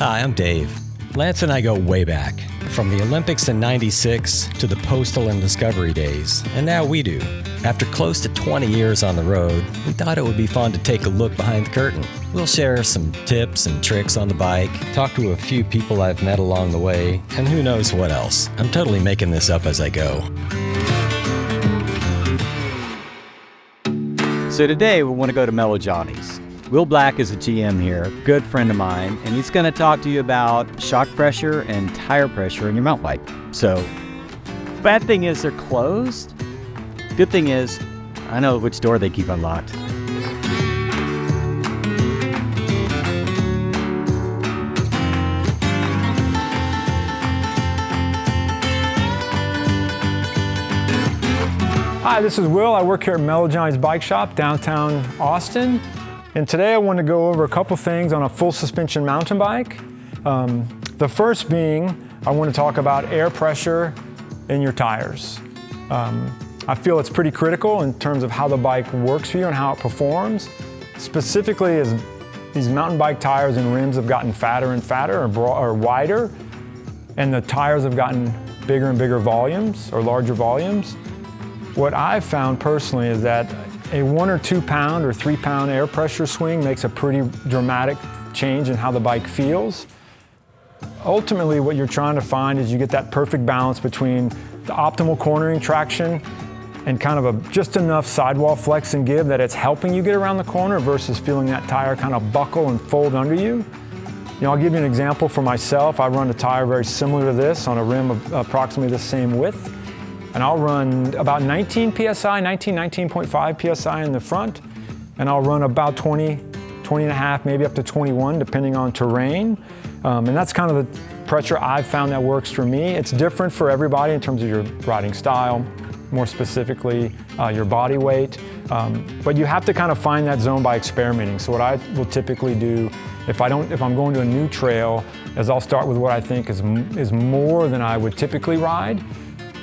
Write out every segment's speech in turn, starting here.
Hi, I'm Dave. Lance and I go way back, from the Olympics in '96 to the Postal and Discovery days, and now we do. After close to 20 years on the road, we thought it would be fun to take a look behind the curtain. We'll share some tips and tricks on the bike, talk to a few people I've met along the way, and who knows what else. I'm totally making this up as I go. So today we want to go to Mellow Johnny's. Will Black is a GM here, good friend of mine, and he's going to talk to you about shock pressure and tire pressure in your mountain bike. So, bad thing is they're closed. Good thing is, I know which door they keep unlocked. Hi, this is Will. I work here at Mellow Johnny's Bike Shop, downtown Austin. And today I want to go over a couple things on a full suspension mountain bike. The first being, I want to talk about air pressure in your tires. I feel it's pretty critical in terms of how the bike works for you and how it performs. Specifically, as these mountain bike tires and rims have gotten fatter and fatter or wider, and the tires have gotten bigger and bigger volumes or larger volumes. What I've found personally is that a 1 or 2 pound or 3 pound air pressure swing makes a pretty dramatic change in how the bike feels. Ultimately, what you're trying to find is you get that perfect balance between the optimal cornering traction and kind of just enough sidewall flex and give that it's helping you get around the corner versus feeling that tire kind of buckle and fold under you. I'll give you an example for myself. I run a tire very similar to this on a rim of approximately the same width. And I'll run about 19 PSI, 19.5 PSI in the front, and I'll run about 20 and a half, maybe up to 21, depending on terrain. And that's kind of the pressure I've found that works for me. It's different for everybody in terms of your riding style, more specifically your body weight. But you have to kind of find that zone by experimenting. So what I will typically do, if I'm going to a new trail, is I'll start with what I think is more than I would typically ride.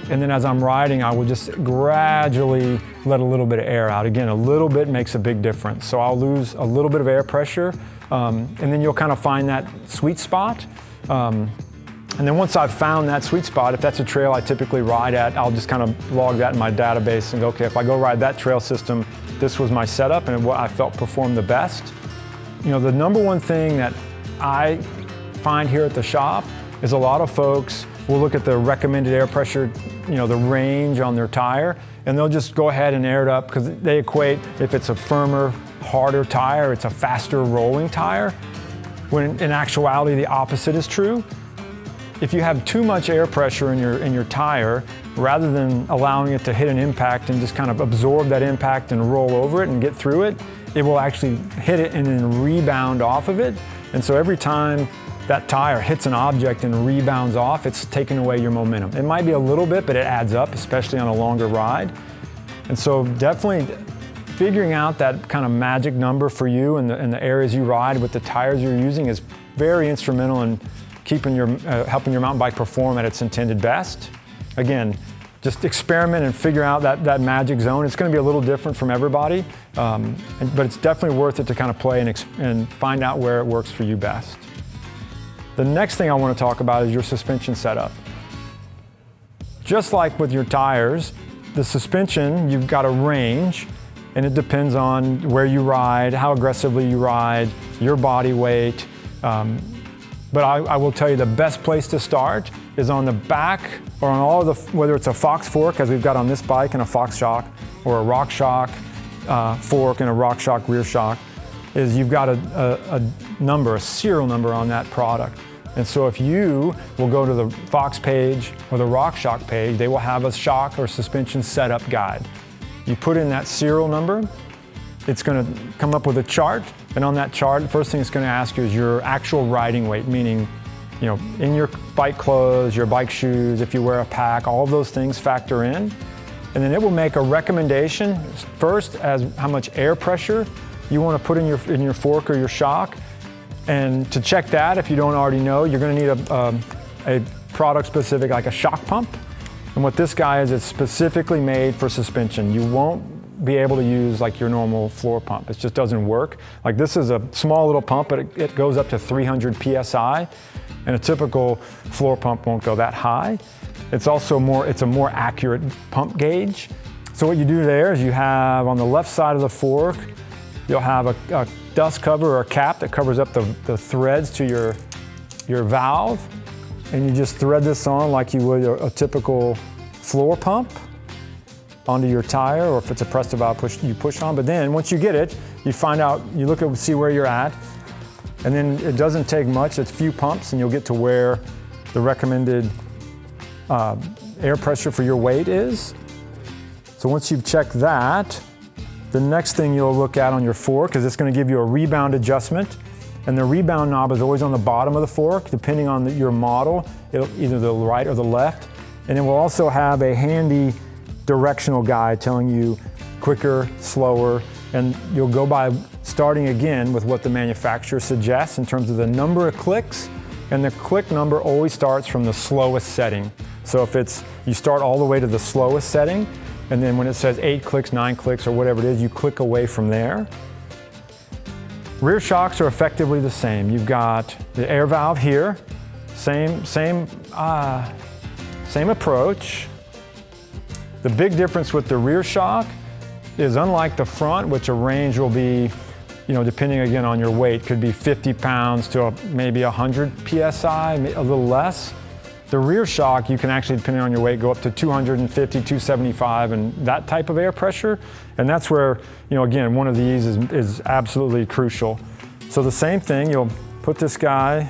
And then as I'm riding, I will just gradually let a little bit of air out. Again, a little bit makes a big difference. So I'll lose a little bit of air pressure, and then you'll kind of find that sweet spot. And then once I've found that sweet spot, if that's a trail I typically ride at, I'll just kind of log that in my database and go, okay, if I go ride that trail system, this was my setup and what I felt performed the best. The number one thing that I find here at the shop is a lot of folks will look at the recommended air pressure, the range on their tire, and they'll just go ahead and air it up because they equate if it's a firmer, harder tire, it's a faster rolling tire, when in actuality the opposite is true. If you have too much air pressure in your tire, rather than allowing it to hit an impact and just kind of absorb that impact and roll over it and get through it, it will actually hit it and then rebound off of it. And so every time that tire hits an object and rebounds off, it's taking away your momentum. It might be a little bit, but it adds up, especially on a longer ride. And so definitely figuring out that kind of magic number for you and the areas you ride with the tires you're using is very instrumental in keeping helping your mountain bike perform at its intended best. Again, just experiment and figure out that magic zone. It's going to be a little different from everybody, but it's definitely worth it to kind of play and find out where it works for you best. The next thing I want to talk about is your suspension setup. Just like with your tires, the suspension, you've got a range, and it depends on where you ride, how aggressively you ride, your body weight. But I will tell you the best place to start is on the back or on all of whether it's a Fox fork, as we've got on this bike, and a Fox shock, or a Rock shock fork and a Rock shock rear shock, is you've got a number, a serial number on that product. And so if you will go to the Fox page or the Rock shock page, they will have a shock or suspension setup guide. You put in that serial number, it's going to come up with a chart, and on that chart, the first thing it's going to ask you is your actual riding weight, meaning, in your bike clothes, your bike shoes, if you wear a pack, all of those things factor in. And then it will make a recommendation first as how much air pressure you want to put in your fork or your shock. And to check that, if you don't already know, you're going to need a product specific, like a shock pump. And what this guy is, it's specifically made for suspension. You won't be able to use like your normal floor pump. It just doesn't work. Like this is a small little pump, but it goes up to 300 PSI, and a typical floor pump won't go that high. It's also it's a more accurate pump gauge. So what you do there is you have on the left side of the fork, you'll have a dust cover or a cap that covers up the threads to your valve, and you just thread this on like you would a typical floor pump onto your tire, or if it's a Presto valve you push on. But then once you get it, you find out, you look at see where you're at, and then it doesn't take much, it's a few pumps, and you'll get to where the recommended air pressure for your weight is. So once you've checked that, the next thing you'll look at on your fork is it's going to give you a rebound adjustment, and the rebound knob is always on the bottom of the fork, depending on your model, either the right or the left. And it will also have a handy directional guide telling you quicker, slower, and you'll go by starting again with what the manufacturer suggests in terms of the number of clicks, and the click number always starts from the slowest setting. So if you start all the way to the slowest setting, and then when it says 8 clicks, 9 clicks, or whatever it is, you click away from there. Rear shocks are effectively the same. You've got the air valve here, same approach. The big difference with the rear shock is, unlike the front, which a range will be, depending again on your weight, could be 50 pounds to maybe 100 PSI, a little less. The rear shock, you can actually, depending on your weight, go up to 250, 275, and that type of air pressure. And that's where, again, one of these is absolutely crucial. So the same thing, you'll put this guy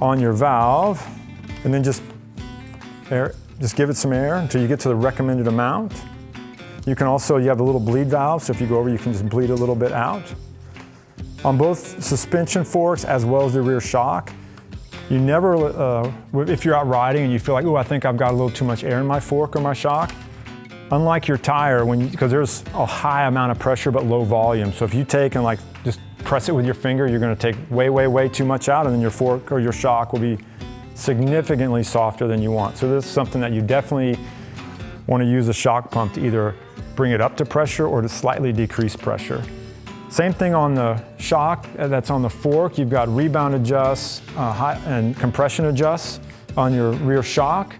on your valve, and then just give it some air until you get to the recommended amount. You can also, you have a little bleed valve, so if you go over, you can just bleed a little bit out. On both suspension forks as well as the rear shock, you never, if you're out riding and you feel like, oh, I think I've got a little too much air in my fork or my shock, unlike your tire, because there's a high amount of pressure but low volume. So if you take and just press it with your finger, you're going to take way, way, way too much out, and then your fork or your shock will be significantly softer than you want. So this is something that you definitely want to use a shock pump to either bring it up to pressure or to slightly decrease pressure. Same thing on the shock that's on the fork. You've got rebound adjusts and compression adjusts on your rear shock.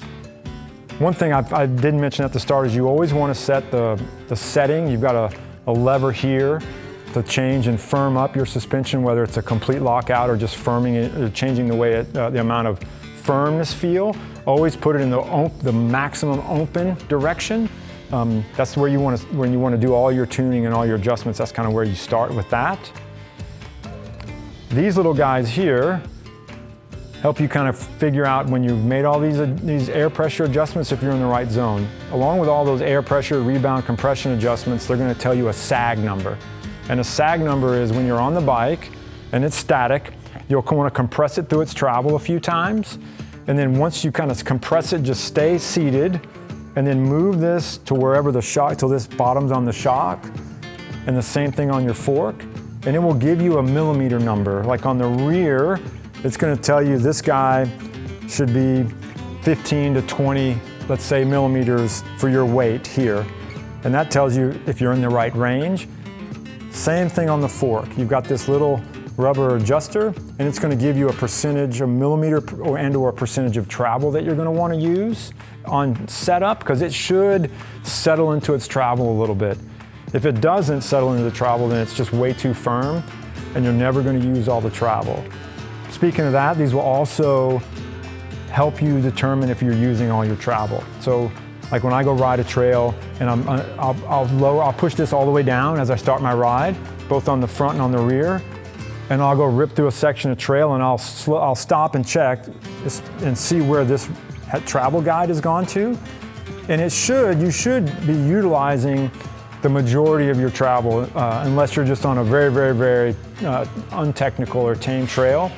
One thing I didn't mention at the start is you always want to set the setting. You've got a lever here to change and firm up your suspension, whether it's a complete lockout or just firming it, or changing the way the amount of firmness feel. Always put it in the maximum open direction. That's where when you want to do all your tuning and all your adjustments, that's kind of where you start with that. These little guys here help you kind of figure out when you've made all these air pressure adjustments if you're in the right zone. Along with all those air pressure, rebound, compression adjustments, they're going to tell you a sag number. And a sag number is when you're on the bike and it's static, you'll want to compress it through its travel a few times. And then once you kind of compress it, just stay seated, and then move this to wherever the shock, till this bottom's on the shock, and the same thing on your fork, and it will give you a millimeter number. Like on the rear, it's going to tell you this guy should be 15 to 20, let's say, millimeters for your weight here. And that tells you if you're in the right range. Same thing on the fork. You've got this little rubber adjuster, and it's going to give you a percentage, a millimeter or a percentage of travel that you're going to want to use on setup, because it should settle into its travel a little bit. If it doesn't settle into the travel, then it's just way too firm, and you're never going to use all the travel. Speaking of that, these will also help you determine if you're using all your travel. So like when I go ride a trail, and I'll push this all the way down as I start my ride, both on the front and on the rear, and I'll go rip through a section of trail, and I'll stop and check and see where this travel guide has gone to. And you should be utilizing the majority of your travel, unless you're just on a very, very, very untechnical or tame trail.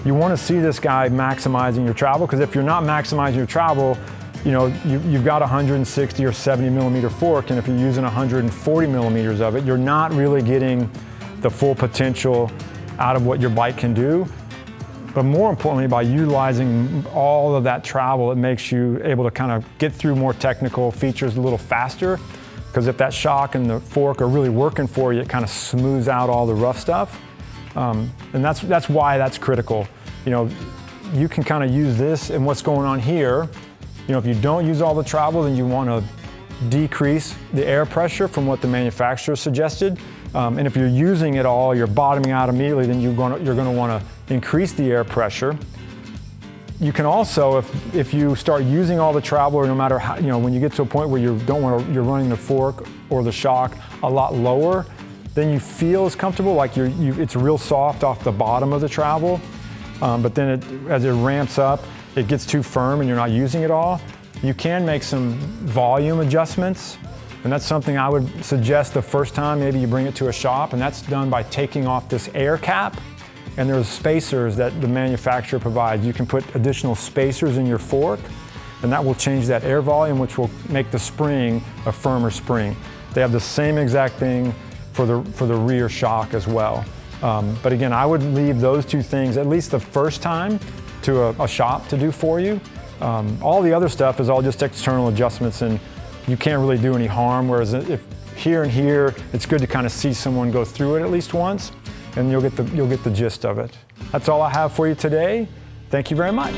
You want to see this guy maximizing your travel, because if you're not maximizing your travel, you've got a 160 or 70 millimeter fork, and if you're using 140 millimeters of it, you're not really getting the full potential out of what your bike can do. But more importantly, by utilizing all of that travel, it makes you able to kind of get through more technical features a little faster. because if that shock and the fork are really working for you, it kind of smooths out all the rough stuff. And that's why that's critical. You know, you can kind of use this and what's going on here. You know, if you don't use all the travel, then you want to decrease the air pressure from what the manufacturer suggested. And if you're using it all, you're bottoming out immediately, then you're going to want to increase the air pressure. You can also, if you start using all the travel, or no matter how, you know, when you get to a point where you're running the fork or the shock a lot lower, then you feel as comfortable, like it's real soft off the bottom of the travel. But then as it ramps up, it gets too firm and you're not using it all. You can make some volume adjustments, and that's something I would suggest the first time maybe you bring it to a shop, and that's done by taking off this air cap. And there's spacers that the manufacturer provides. You can put additional spacers in your fork, and that will change that air volume, which will make the spring a firmer spring. They have the same exact thing for the rear shock as well. But again, I would leave those two things, at least the first time, to a shop to do for you. All the other stuff is all just external adjustments, and you can't really do any harm, whereas if here and here, it's good to kind of see someone go through it at least once, and you'll get the gist of it. That's all I have for you today. Thank you very much.